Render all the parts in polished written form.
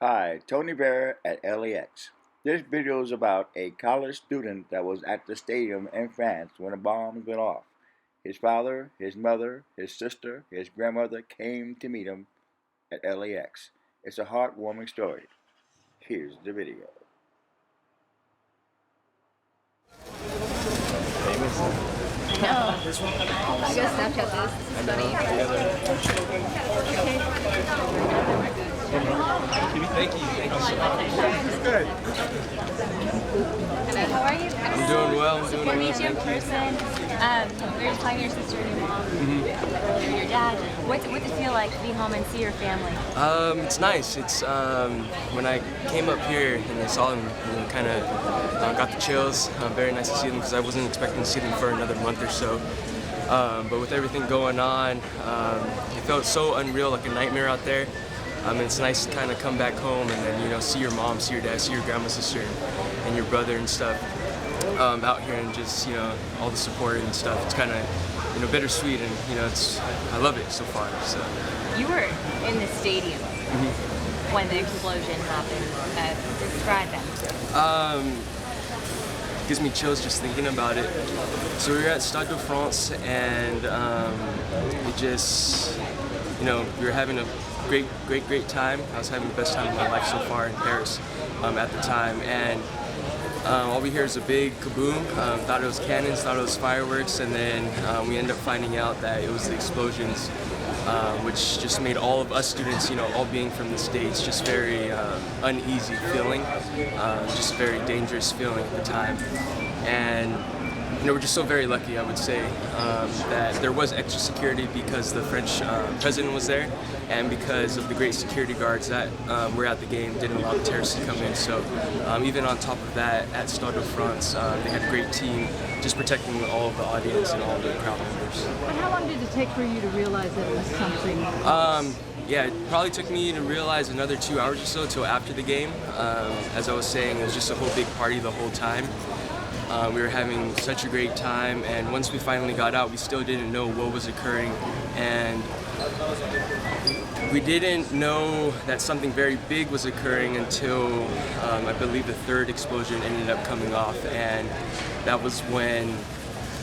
Hi, Tony Bear at LAX. This video is about a college student that was at the stadium in France when a bomb went off. His father, his mother, his sister, his grandmother came to meet him at LAX. It's a heartwarming story. Here's the video. No. I gotta Snapchat this. It's funny. Thank you so much. Good. How are you? I'm doing well. I'm doing well. Good to meet you in person. We were talking to your sister and your mom, your dad. What's it feel like to be home and see your family? It's nice. It's when I came up here and I saw them, kind of got the chills. Very nice to see them because I wasn't expecting to see them for another month or so. But with everything going on, it felt so unreal, like a nightmare out there. It's nice to kind of come back home and then see your mom, see your dad, see your grandma, sister, and your brother and stuff out here, and just all the support and stuff. It's kind of bittersweet, and I love it so far. So you were in the stadium when the explosion happened. Describe that. Gives me chills just thinking about it. So we were at Stade de France, and it just we were having a great time. I was having the best time of my life so far in Paris at the time, and all we hear is a big kaboom. Thought it was cannons, thought it was fireworks, and then we ended up finding out that it was the explosions, which just made all of us students, all being from the States, just very uneasy feeling, just very dangerous feeling at the time. And we're just so very lucky, I would say, that there was extra security because the French president was there, and because of the great security guards that were at the game, didn't allow the terrorists to come in. So even on top of that, at Stade de France, they had a great team just protecting all of the audience and all the crowd members. And how long did it take for you to realize that it was something? Yeah, it probably took me to realize another 2 hours or so till after the game. As I was saying, it was just a whole big party the whole time. We were having such a great time, and once we finally got out, we still didn't know what was occurring, and we didn't know that something very big was occurring until I believe the third explosion ended up coming off, and that was when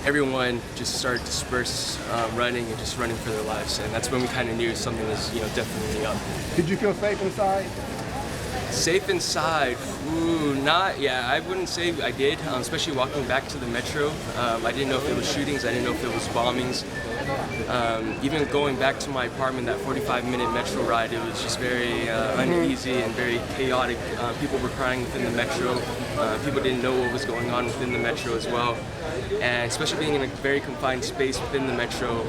everyone just started to disperse, running for their lives, and that's when we kind of knew something was definitely up. Did you feel safe inside? Safe inside? Ooh, I wouldn't say I did, especially walking back to the metro. I didn't know if it was shootings, I didn't know if it was bombings. Even going back to my apartment, that 45-minute metro ride, it was just very uneasy and very chaotic. People were crying within the metro. People didn't know what was going on within the metro as well. And especially being in a very confined space within the metro,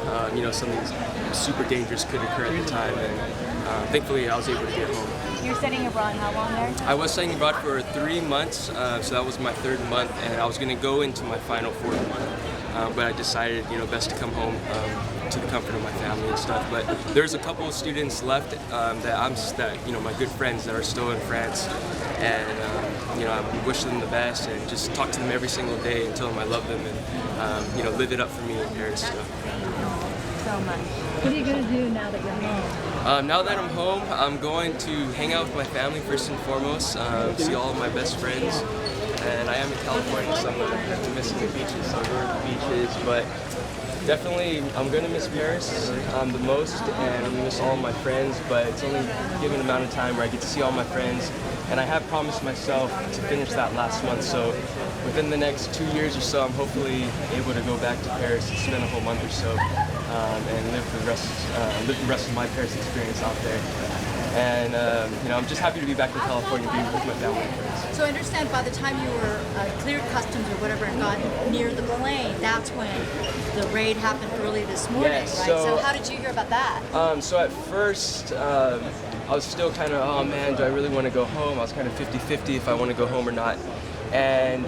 something super dangerous could occur at the time. And thankfully, I was able to get home. You were studying abroad how long there? I was studying abroad for 3 months, so that was my third month, and I was going to go into my final fourth month. But I decided, best to come home to the comfort of my family and stuff. But there's a couple of students left my good friends that are still in France, and I wish them the best and just talk to them every single day and tell them I love them and live it up for me in Paris. So much. What are you going to do now that you're home? Now that I'm home, I'm going to hang out with my family first and foremost, see all of my best friends. And I am in California, so I'm going to be missing the beaches, so I'll go to the beaches. But definitely, I'm going to miss Paris the most, and I'm going to miss all of my friends, but it's only a given amount of time where I get to see all my friends. And I have promised myself to finish that last month, so within the next 2 years or so, I'm hopefully able to go back to Paris and spend a whole month or so and live the rest of my Paris experience out there. And I'm just happy to be back in California, being with my family and friends. So I understand by the time you were cleared customs or whatever and got near the plane, that's when the raid happened early this morning, Yes, right? So how did you hear about that? So at first, I was still kind of, oh man, do I really want to go home? I was kind of 50-50 if I want to go home or not. And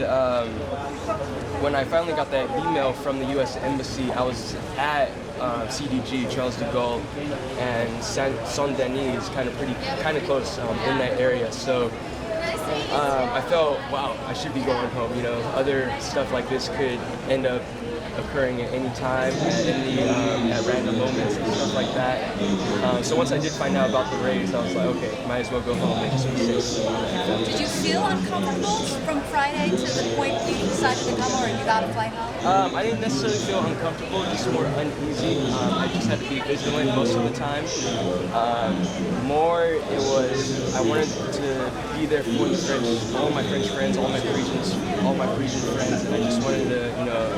when I finally got that email from the U.S. Embassy, I was at CDG, Charles de Gaulle, and Saint-Denis is kind of close in that area. So I felt, wow, I should be going home. Other stuff like this could end up occurring at any time, at random moments and stuff like that. So once I did find out about the raids, I was like, okay, might as well go home and just be safe. Did you feel uncomfortable from Friday to the point you decided to come, or you got to fly home? I didn't necessarily feel uncomfortable, just more uneasy. I just had to be vigilant most of the time. More, it was I wanted to be there for the French, all my French friends, all my Parisian friends, and I just wanted to,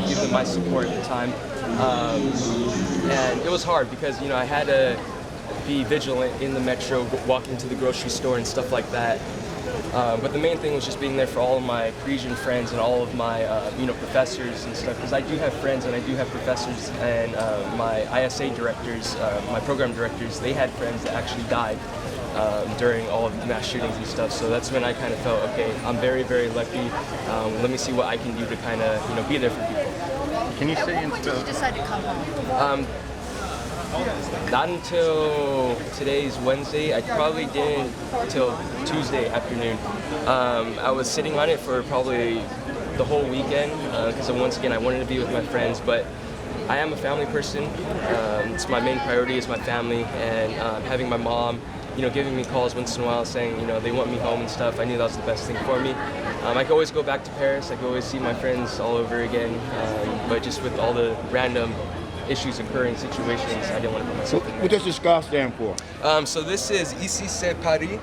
give them my support at the time. And it was hard because, I had to be vigilant in the metro, walking to the grocery store and stuff like that. But the main thing was just being there for all of my Parisian friends and all of my, professors and stuff. Because I do have friends and I do have professors, and my ISA directors, my program directors, they had friends that actually died during all of the mass shootings and stuff. So that's when I kind of felt, okay, I'm very, very lucky. Let me see what I can do to kind of, be there for people. Can you say At what point did you decide to come home? Not until today's Wednesday. I probably didn't until Tuesday afternoon. I was sitting on it for probably the whole weekend because once again I wanted to be with my friends, but I am a family person. It's my main priority is my family, and having my mom, giving me calls once in a while saying, they want me home and stuff. I knew that was the best thing for me. I could always go back to Paris. I could always see my friends all over again, but just with all the random issues occurring, situations, I didn't want to put myself in there. What does the scarf stand for? So this is Ici c'est Paris.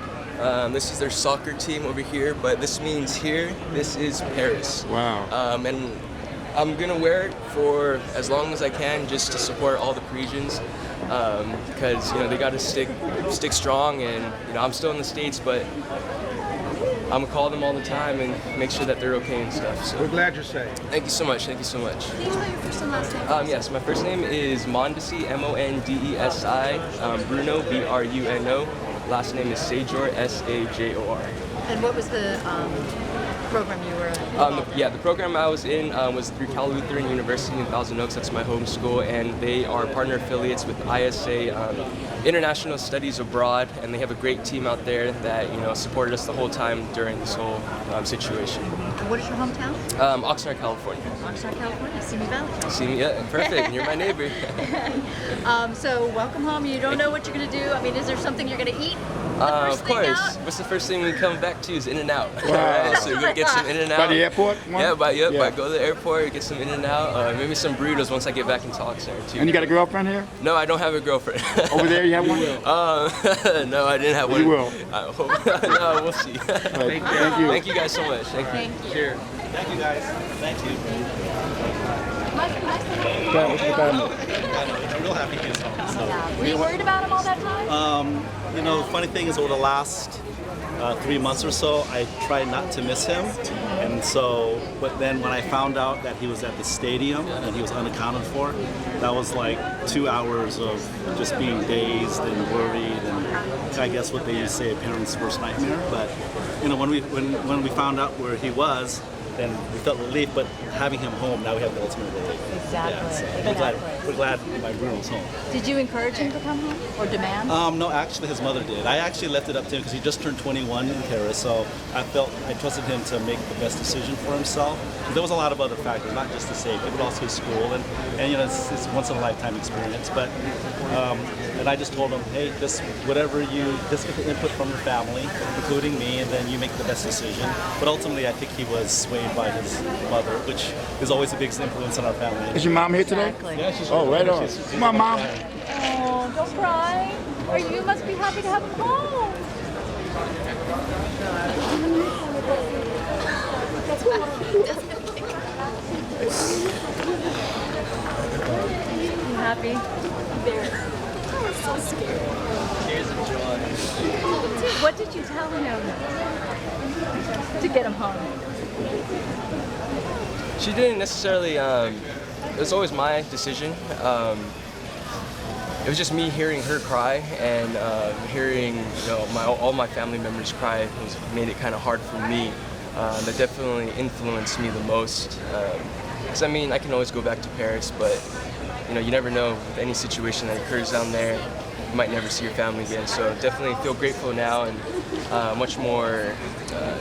This is their soccer team over here, but this means here, this is Paris. Wow. And I'm gonna wear it for as long as I can, just to support all the Parisians, because they gotta stick strong, and I'm still in the States, but I'm gonna call them all the time and make sure that they're okay and stuff. So We're glad you're safe. thank you so much. Thank you so much. Can you tell your first and last name? Yes, my first name is Mondesi, Mondesi, Bruno, Bruno. Last name is Sajor, Sajor. And what was the program you were in? The program I was in was through Cal Lutheran University in Thousand Oaks. That's my home school, and they are partner affiliates with ISA, International Studies Abroad, and they have a great team out there that supported us the whole time during this whole situation. And what is your hometown? Oxnard, California. Oxnard, California, Simi Valley. See me? Yeah, perfect. You're my neighbor. So welcome home. You don't know what you're going to do. I mean, is there something you're going to eat? Of course. What's the first thing we come back to is In-N-Out. Wow. Right? So we're gonna get some In-N-Out. By the airport? Yeah, I go to the airport, get some In-N-Out, maybe some burritos once I get back into Oxnard too. And you got a girlfriend here? No, I don't have a girlfriend. Over there you have one? No, I didn't have one. You will. I hope. No, we'll see. Thank you. Thank you guys so much. Thank you. Sure. Thank you guys. Thank you. I'm real happy he's home. So, Were you worried about him all that time? the funny thing is over the last 3 months or so, I tried not to miss him. And so, but then when I found out that he was at the stadium and he was unaccounted for, that was like 2 hours of just being dazed and worried, and I guess what they used to say, a parent's worst nightmare. But when we found out where he was, then we felt relief, but having him home, now we have the ultimate relief. Exactly. Yeah, so we're glad my Bruno's home. Did you encourage him to come home or demand? No, actually his mother did. I actually left it up to him because he just turned 21 in Paris, so I trusted him to make the best decision for himself. There was a lot of other factors, not just the safety, but also his school, and it's once in a lifetime experience. But and I just told him, hey, just get the input from your family, including me, and then you make the best decision. But ultimately, I think he was swayed by his mother, which is always a big influence in our family. Is your mom here today? Exactly. Yeah, she's Oh, right on. Come on, Mom. Oh, don't cry. Or you must be happy to have him home. You happy? So scared. Tears of joy. What did you tell him to get him home? She didn't necessarily. It was always my decision. It was just me hearing her cry and hearing all my family members cry made it kind of hard for me. That definitely influenced me the most. Because I can always go back to Paris, but you never know with any situation that occurs down there. You might never see your family again. So definitely feel grateful now and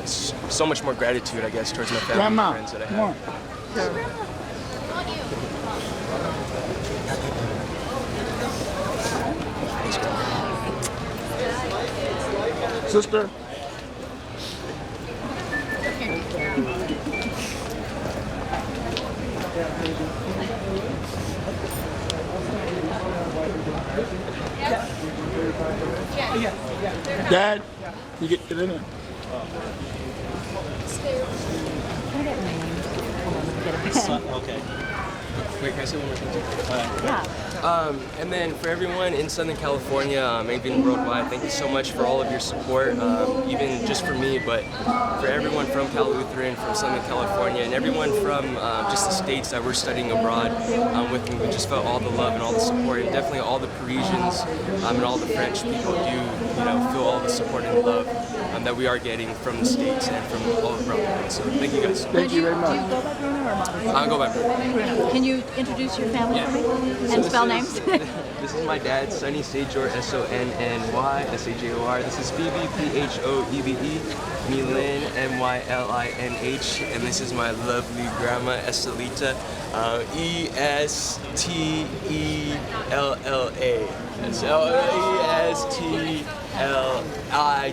so much more gratitude, I guess, towards my family Grandma, and friends that I come have. on. Sister. Dad, you get in there. Okay. Wait, can I say one more thing? Yeah. And then for everyone in Southern California, even worldwide, thank you so much for all of your support, even just for me, but for everyone from Cal Lutheran, from Southern California, and everyone from just the states that we're studying abroad with me. We just felt all the love and all the support, and definitely all the Parisians and all the French people do, feel all the support and love that we are getting from the states and from all around the world. So thank you guys. Thank you very Do much. you go by Bruno or Mama? I'll go back. Bruno. Can you introduce your family for me? And spell names? This is my dad, Sonny Sajor, Sonny, Sajor. This is Phoebe, Phoebe, Milan, Mylinh, and this is my lovely grandma, Estelita, Estella. So Estelita. There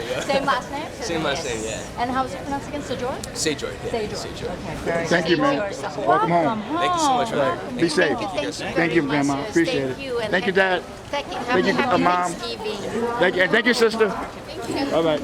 you go. Same last name? Same last name, yeah. And how is it pronounced again? Sajor? Sajor, yeah. Sajor. Okay, very Thank good. you, man. Sajor. Welcome home. Thank you so much for that. Be safe. Thank you, Grandma. Appreciate it. Thank you, Dad. Thank you. Thank you, Happy Mom. Thanksgiving. Thank you, sister. Bye bye.